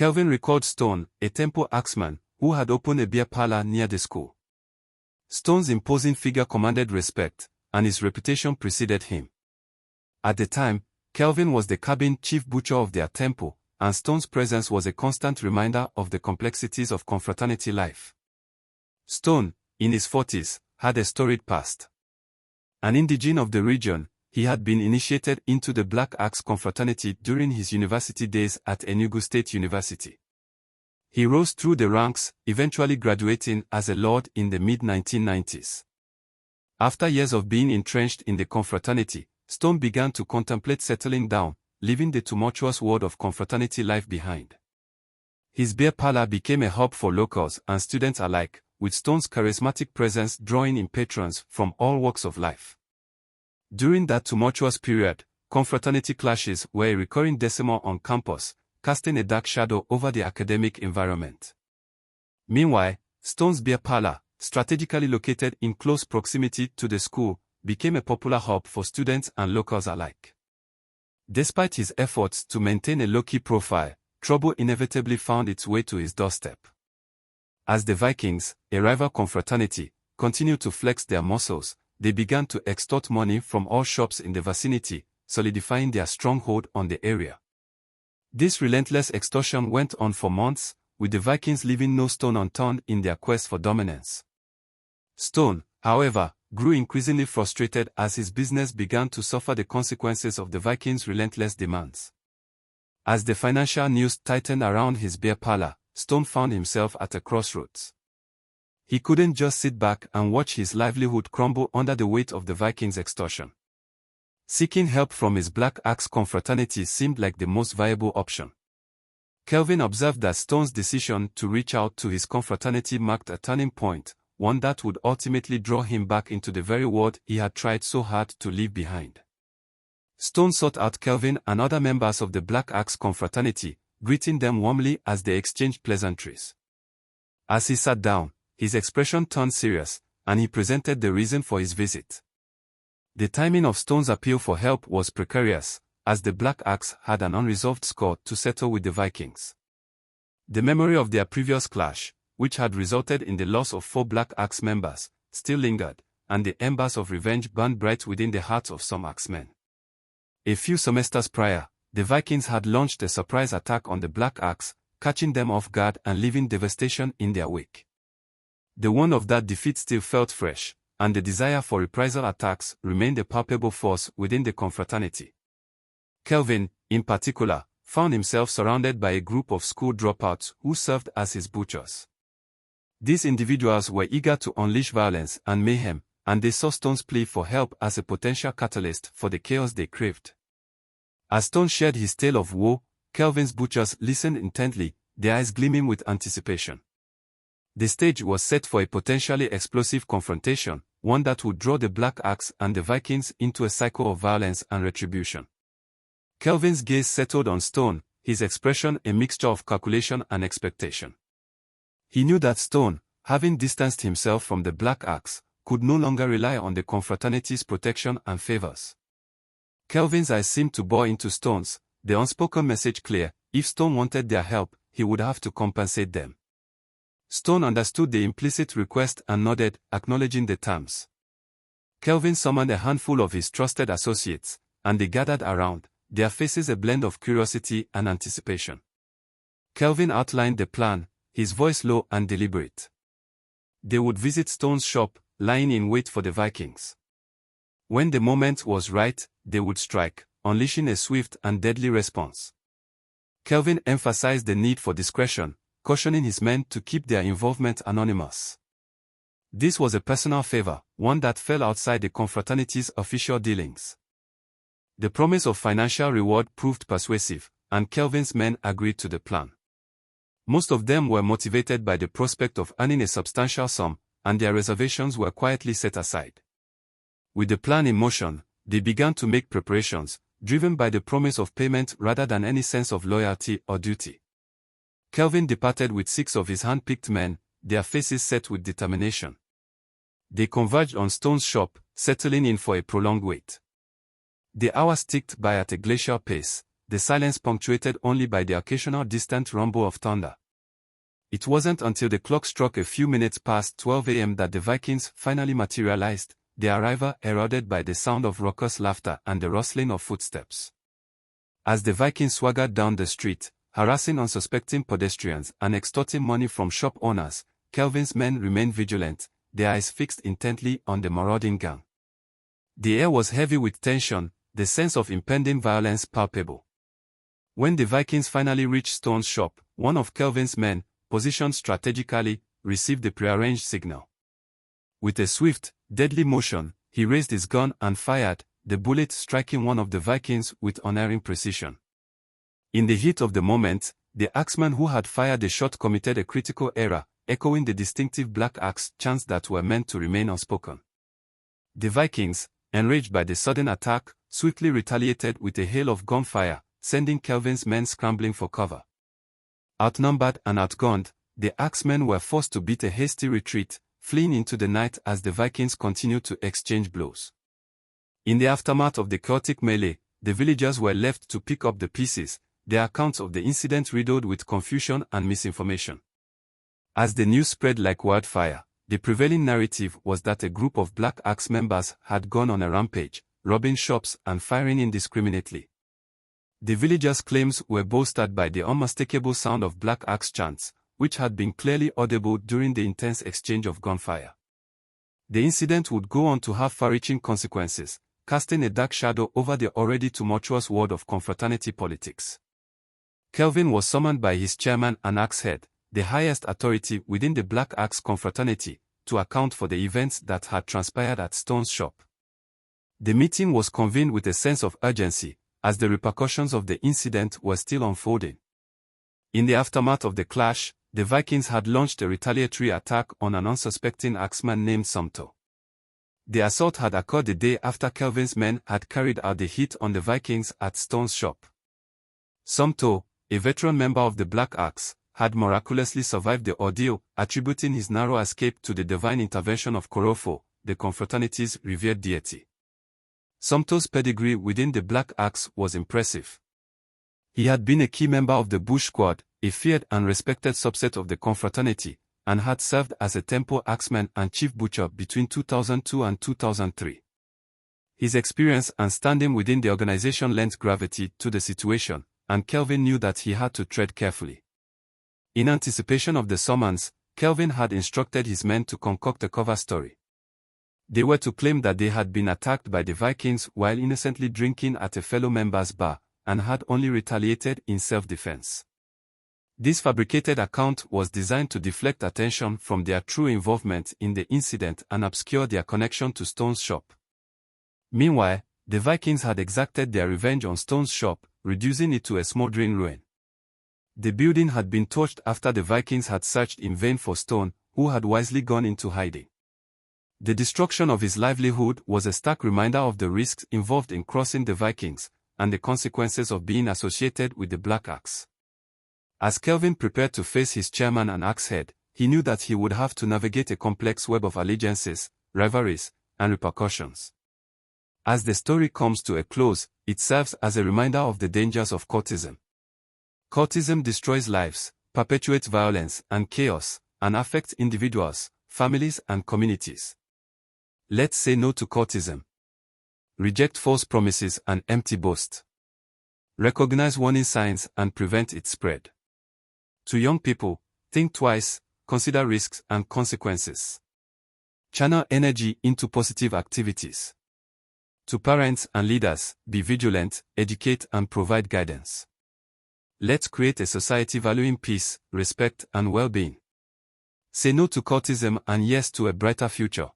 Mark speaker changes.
Speaker 1: Kelvin recalled Stone, a temple axeman, who had opened a beer parlor near the school. Stone's imposing figure commanded respect, and his reputation preceded him. At the time, Kelvin was the cabin chief butcher of their temple, and Stone's presence was a constant reminder of the complexities of confraternity life. Stone, in his 40s, had a storied past. An indigene of the region, he had been initiated into the Black Axe confraternity during his university days at Enugu State University. He rose through the ranks, eventually graduating as a lord in the mid-1990s. After years of being entrenched in the confraternity, Stone began to contemplate settling down, leaving the tumultuous world of confraternity life behind. His beer parlor became a hub for locals and students alike, with Stone's charismatic presence drawing in patrons from all walks of life. During that tumultuous period, confraternity clashes were a recurring decimal on campus, casting a dark shadow over the academic environment. Meanwhile, Stone's beer parlor, strategically located in close proximity to the school, became a popular hub for students and locals alike. Despite his efforts to maintain a low-key profile, trouble inevitably found its way to his doorstep. As the Vikings, a rival confraternity, continued to flex their muscles, they began to extort money from all shops in the vicinity, solidifying their stronghold on the area. This relentless extortion went on for months, with the Vikings leaving no stone unturned in their quest for dominance. Stone, however, grew increasingly frustrated as his business began to suffer the consequences of the Vikings' relentless demands. As the financial noose tightened around his beer parlor, Stone found himself at a crossroads. He couldn't just sit back and watch his livelihood crumble under the weight of the Vikings' extortion. Seeking help from his Black Axe confraternity seemed like the most viable option. Kelvin observed that Stone's decision to reach out to his confraternity marked a turning point, one that would ultimately draw him back into the very world he had tried so hard to leave behind. Stone sought out Kelvin and other members of the Black Axe confraternity, greeting them warmly as they exchanged pleasantries. As he sat down, his expression turned serious, and he presented the reason for his visit. The timing of Stone's appeal for help was precarious, as the Black Axe had an unresolved score to settle with the Vikings. The memory of their previous clash, which had resulted in the loss of 4 Black Axe members, still lingered, and the embers of revenge burned bright within the hearts of some axemen. A few semesters prior, the Vikings had launched a surprise attack on the Black Axe, catching them off guard and leaving devastation in their wake. The wound of that defeat still felt fresh, and the desire for reprisal attacks remained a palpable force within the confraternity. Kelvin, in particular, found himself surrounded by a group of school dropouts who served as his butchers. These individuals were eager to unleash violence and mayhem, and they saw Stone's plea for help as a potential catalyst for the chaos they craved. As Stone shared his tale of woe, Kelvin's butchers listened intently, their eyes gleaming with anticipation. The stage was set for a potentially explosive confrontation, one that would draw the Black Axe and the Vikings into a cycle of violence and retribution. Kelvin's gaze settled on Stone, his expression a mixture of calculation and expectation. He knew that Stone, having distanced himself from the Black Axe, could no longer rely on the confraternity's protection and favors. Kelvin's eyes seemed to bore into Stone's, the unspoken message clear: if Stone wanted their help, he would have to compensate them. Stone understood the implicit request and nodded, acknowledging the terms. Kelvin summoned a handful of his trusted associates, and they gathered around, their faces a blend of curiosity and anticipation. Kelvin outlined the plan, his voice low and deliberate. They would visit Stone's shop, lying in wait for the Vikings. When the moment was right, they would strike, unleashing a swift and deadly response. Kelvin emphasized the need for discretion, cautioning his men to keep their involvement anonymous. This was a personal favor, one that fell outside the confraternity's official dealings. The promise of financial reward proved persuasive, and Kelvin's men agreed to the plan. Most of them were motivated by the prospect of earning a substantial sum, and their reservations were quietly set aside. With the plan in motion, they began to make preparations, driven by the promise of payment rather than any sense of loyalty or duty. Kelvin departed with 6 of his hand-picked men, their faces set with determination. They converged on Stone's shop, settling in for a prolonged wait. The hours ticked by at a glacial pace, the silence punctuated only by the occasional distant rumble of thunder. It wasn't until the clock struck a few minutes past 12 a.m. that the Vikings finally materialized, their arrival heralded by the sound of raucous laughter and the rustling of footsteps. As the Vikings swaggered down the street, harassing unsuspecting pedestrians and extorting money from shop owners, Kelvin's men remained vigilant, their eyes fixed intently on the marauding gang. The air was heavy with tension, the sense of impending violence palpable. When the Vikings finally reached Stone's shop, one of Kelvin's men, positioned strategically, received the prearranged signal. With a swift, deadly motion, he raised his gun and fired, the bullet striking one of the Vikings with unerring precision. In the heat of the moment, the axeman who had fired the shot committed a critical error, echoing the distinctive black axe chants that were meant to remain unspoken. The Vikings, enraged by the sudden attack, swiftly retaliated with a hail of gunfire, sending Kelvin's men scrambling for cover. Outnumbered and outgunned, the axemen were forced to beat a hasty retreat, fleeing into the night as the Vikings continued to exchange blows. In the aftermath of the chaotic melee, the villagers were left to pick up the pieces, their accounts of the incident riddled with confusion and misinformation. As the news spread like wildfire, the prevailing narrative was that a group of Black Axe members had gone on a rampage, robbing shops and firing indiscriminately. The villagers' claims were bolstered by the unmistakable sound of Black Axe chants, which had been clearly audible during the intense exchange of gunfire. The incident would go on to have far-reaching consequences, casting a dark shadow over the already tumultuous world of confraternity politics. Kelvin was summoned by his chairman and Axehead, the highest authority within the Black Axe confraternity, to account for the events that had transpired at Stone's shop. The meeting was convened with a sense of urgency, as the repercussions of the incident were still unfolding. In the aftermath of the clash, the Vikings had launched a retaliatory attack on an unsuspecting axeman named Sumto. The assault had occurred the day after Kelvin's men had carried out the hit on the Vikings at Stone's shop. Sumto, a veteran member of the Black Axe, had miraculously survived the ordeal, attributing his narrow escape to the divine intervention of Korofo, the confraternity's revered deity. Sumto's pedigree within the Black Axe was impressive. He had been a key member of the Bush Squad, a feared and respected subset of the confraternity, and had served as a temple axeman and chief butcher between 2002 and 2003. His experience and standing within the organization lent gravity to the situation, and Kelvin knew that he had to tread carefully. In anticipation of the summons, Kelvin had instructed his men to concoct a cover story. They were to claim that they had been attacked by the Vikings while innocently drinking at a fellow member's bar, and had only retaliated in self-defense. This fabricated account was designed to deflect attention from their true involvement in the incident and obscure their connection to Stone's shop. Meanwhile, the Vikings had exacted their revenge on Stone's shop, reducing it to a smoldering ruin. The building had been torched after the Vikings had searched in vain for Stone, who had wisely gone into hiding. The destruction of his livelihood was a stark reminder of the risks involved in crossing the Vikings, and the consequences of being associated with the Black Axe. As Kelvin prepared to face his chairman and Axehead, he knew that he would have to navigate a complex web of allegiances, rivalries, and repercussions. As the story comes to a close, it serves as a reminder of the dangers of cultism. Cultism destroys lives, perpetuates violence and chaos, and affects individuals, families, and communities. Let's say no to cultism. Reject false promises and empty boast. Recognize warning signs and prevent its spread. To young people, think twice, consider risks and consequences. Channel energy into positive activities. To parents and leaders, be vigilant, educate and provide guidance. Let's create a society valuing peace, respect and well-being. Say no to cultism and yes to a brighter future.